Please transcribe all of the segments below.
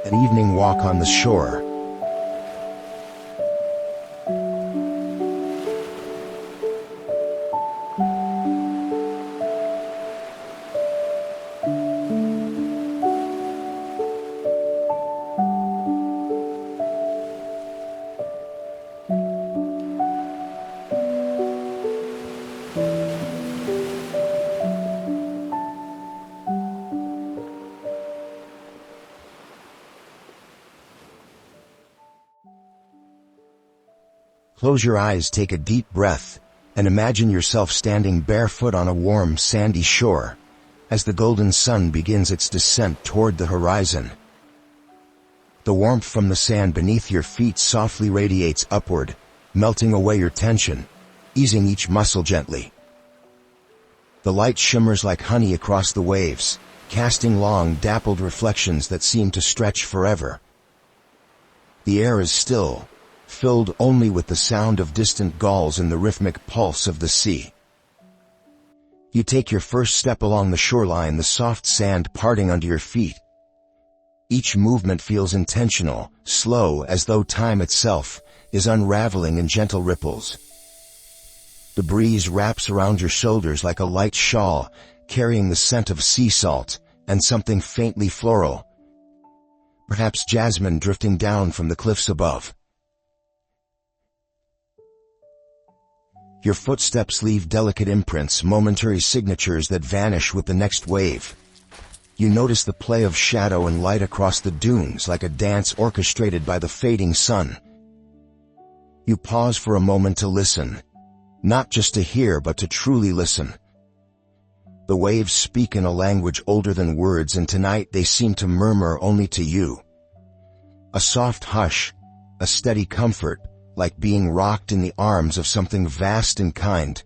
An evening walk on the shore. Close your eyes, take a deep breath, and imagine yourself standing barefoot on a warm, sandy shore as the golden sun begins its descent toward the horizon. The warmth from the sand beneath your feet softly radiates upward, melting away your tension, easing each muscle gently. The light shimmers like honey across the waves, casting long, dappled reflections that seem to stretch forever. The air is still, filled only with the sound of distant gulls and the rhythmic pulse of the sea. You take your first step along the shoreline, the soft sand parting under your feet. Each movement feels intentional, slow, as though time itself is unraveling in gentle ripples. The breeze wraps around your shoulders like a light shawl, carrying the scent of sea salt and something faintly floral, perhaps jasmine drifting down from the cliffs above. Your footsteps leave delicate imprints, momentary signatures that vanish with the next wave. You notice the play of shadow and light across the dunes like a dance orchestrated by the fading sun. You pause for a moment to listen, not just to hear but to truly listen. The waves speak in a language older than words, and tonight they seem to murmur only to you. A soft hush, a steady comfort, like being rocked in the arms of something vast and kind.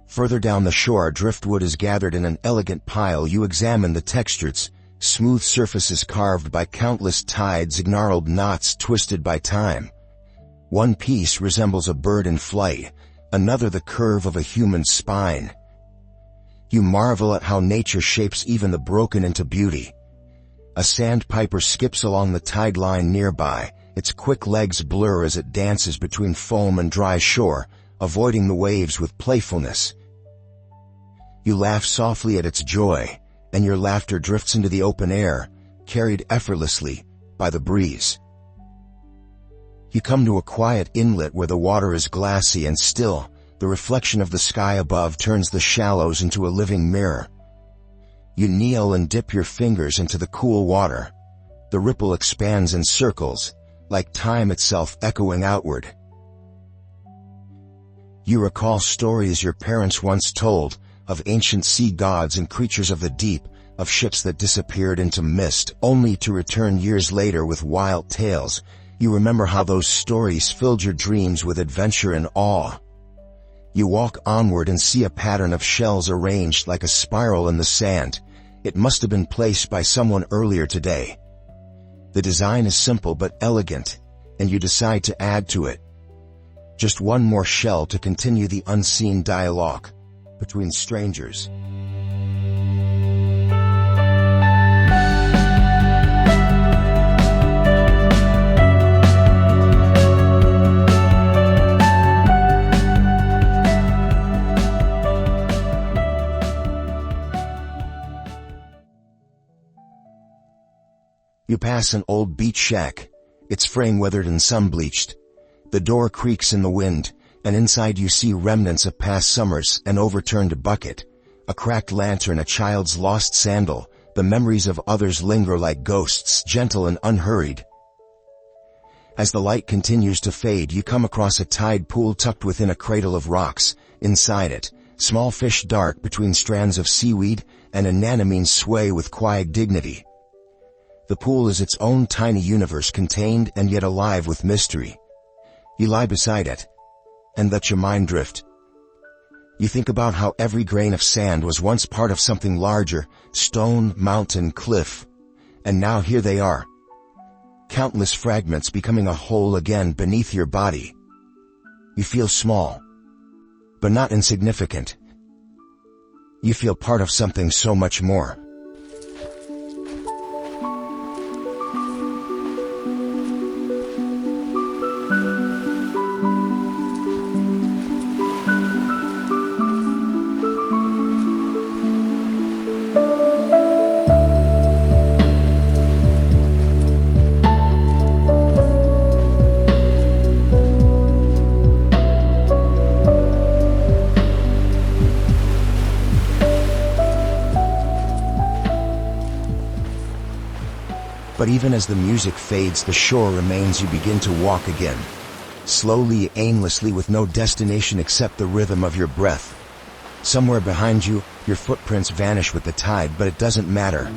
Further down the shore, driftwood is gathered in an elegant pile. You examine the textures, smooth surfaces carved by countless tides, gnarled knots twisted by time. One piece resembles a bird in flight, another the curve of a human spine. You marvel at how nature shapes even the broken into beauty. A sandpiper skips along the tide line nearby, its quick legs blur as it dances between foam and dry shore, avoiding the waves with playfulness. You laugh softly at its joy, and your laughter drifts into the open air, carried effortlessly by the breeze. You come to a quiet inlet where the water is glassy and still. The reflection of the sky above turns the shallows into a living mirror. You kneel and dip your fingers into the cool water. The ripple expands in circles, like time itself echoing outward. You recall stories your parents once told, of ancient sea gods and creatures of the deep, of ships that disappeared into mist, only to return years later with wild tales. You remember how those stories filled your dreams with adventure and awe. You walk onward and see a pattern of shells arranged like a spiral in the sand. It must have been placed by someone earlier today. The design is simple but elegant, and you decide to add to it. Just one more shell to continue the unseen dialogue between strangers. You pass an old beach shack, its frame weathered and sun-bleached. The door creaks in the wind, and inside you see remnants of past summers, an overturned bucket, a cracked lantern, a child's lost sandal. The memories of others linger like ghosts, gentle and unhurried. As the light continues to fade, you come across a tide pool tucked within a cradle of rocks. Inside it, small fish dart between strands of seaweed, and anemones sway with quiet dignity. The pool is its own tiny universe, contained and yet alive with mystery. You lie beside it, and let your mind drift. You think about how every grain of sand was once part of something larger, stone, mountain, cliff, and now here they are. Countless fragments becoming a whole again beneath your body. You feel small, but not insignificant. You feel part of something so much more. But even as the music fades, the shore remains. You begin to walk again, slowly, aimlessly, with no destination except the rhythm of your breath. Somewhere behind you, your footprints vanish with the tide, but it doesn't matter.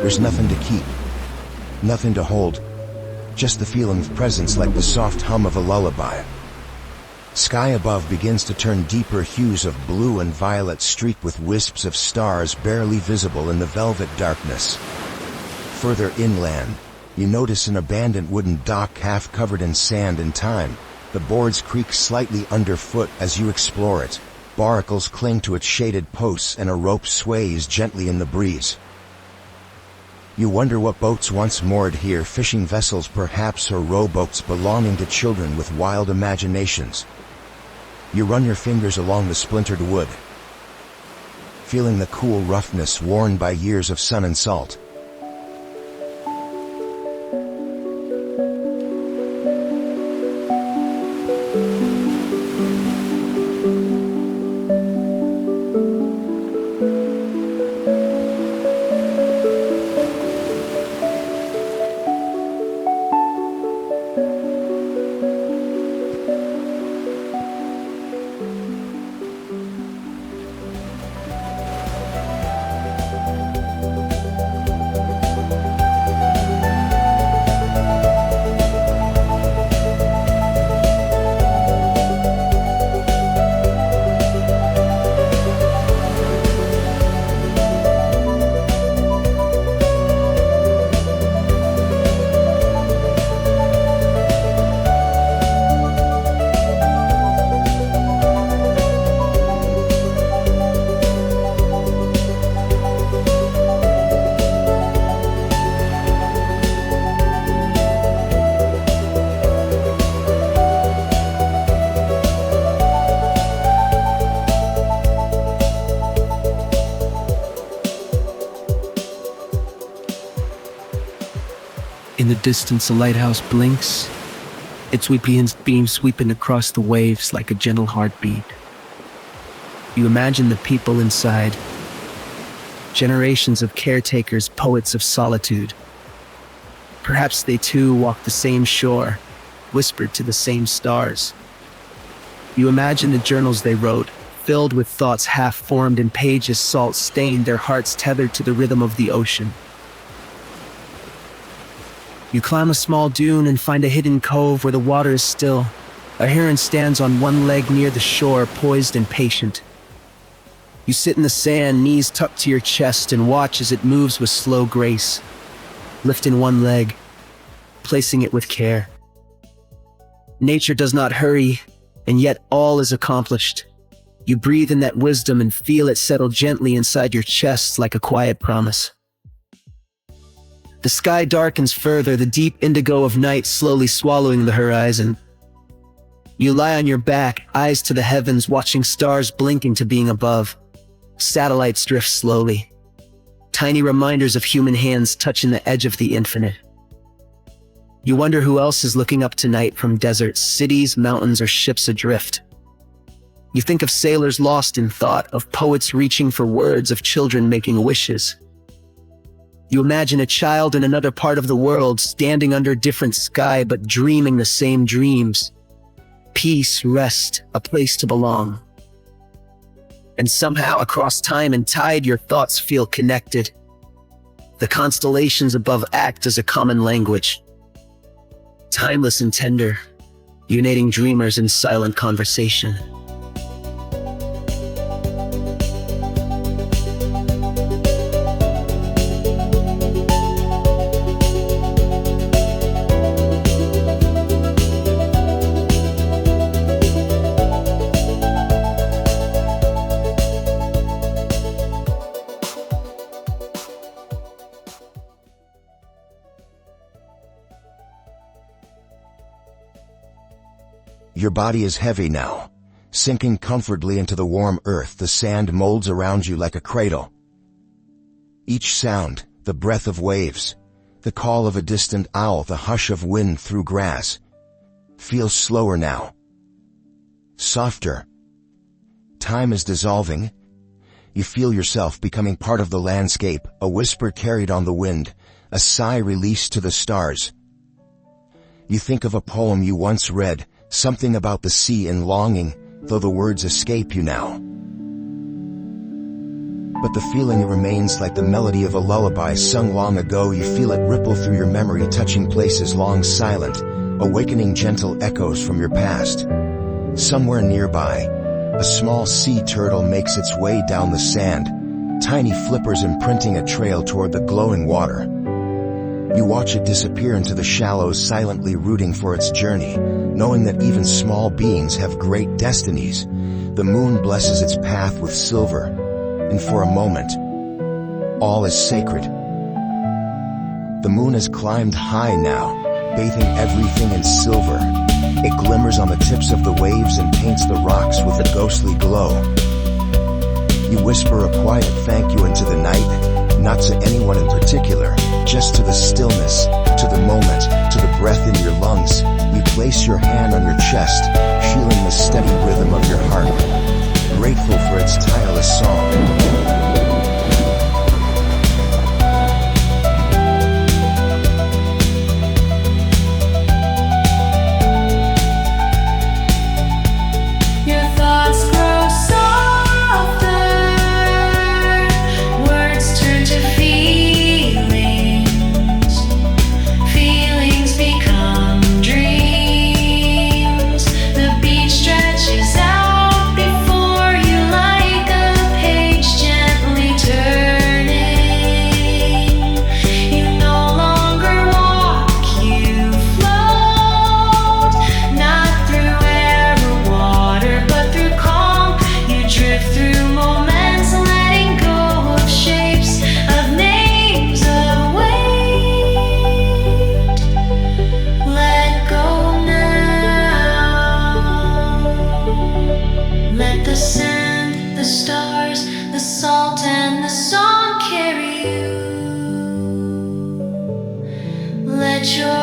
There's nothing to keep, nothing to hold, just the feeling of presence, like the soft hum of a lullaby. Sky above begins to turn deeper hues of blue and violet, streaked with wisps of stars barely visible in the velvet darkness. Further inland, you notice an abandoned wooden dock half covered in sand and time. The boards creak slightly underfoot as you explore it. Barnacles cling to its shaded posts and a rope sways gently in the breeze. You wonder what boats once moored here, fishing vessels perhaps, or rowboats belonging to children with wild imaginations. You run your fingers along the splintered wood, feeling the cool roughness worn by years of sun and salt. In the distance, a lighthouse blinks, its beam sweeping across the waves like a gentle heartbeat. You imagine the people inside, generations of caretakers, poets of solitude. Perhaps they too walk the same shore, whispered to the same stars. You imagine the journals they wrote, filled with thoughts half-formed in pages salt-stained, their hearts tethered to the rhythm of the ocean. You climb a small dune and find a hidden cove where the water is still. A heron stands on one leg near the shore, poised and patient. You sit in the sand, knees tucked to your chest, and watch as it moves with slow grace, lifting one leg, placing it with care. Nature does not hurry, and yet all is accomplished. You breathe in that wisdom and feel it settle gently inside your chest like a quiet promise. The sky darkens further, the deep indigo of night slowly swallowing the horizon. You lie on your back, eyes to the heavens, watching stars blinking to being above. Satellites drift slowly, tiny reminders of human hands touching the edge of the infinite. You wonder who else is looking up tonight from deserts, cities, mountains, or ships adrift. You think of sailors lost in thought, of poets reaching for words, of children making wishes. You imagine a child in another part of the world, standing under a different sky, but dreaming the same dreams. Peace, rest, a place to belong. And somehow, across time and tide, your thoughts feel connected. The constellations above act as a common language, timeless and tender, uniting dreamers in silent conversation. Your body is heavy now, sinking comfortably into the warm earth. The sand molds around you like a cradle. Each sound, the breath of waves, the call of a distant owl, the hush of wind through grass, feels slower now, softer. Time is dissolving. You feel yourself becoming part of the landscape, a whisper carried on the wind, a sigh released to the stars. You think of a poem you once read, something about the sea and longing, though the words escape you now. But the feeling remains like the melody of a lullaby sung long ago. You feel it ripple through your memory, touching places long silent, awakening gentle echoes from your past. Somewhere nearby, a small sea turtle makes its way down the sand, tiny flippers imprinting a trail toward the glowing water. You watch it disappear into the shallows, silently rooting for its journey, knowing that even small beings have great destinies. The moon blesses its path with silver, and for a moment, all is sacred. The moon has climbed high now, bathing everything in silver. It glimmers on the tips of the waves and paints the rocks with a ghostly glow. You whisper a quiet thank you into the night, not to anyone in particular, just to the stillness, to the moment, to the breath in your lungs. You place your hand on your chest, feeling the steady rhythm of your heart, grateful for its tireless song. Let your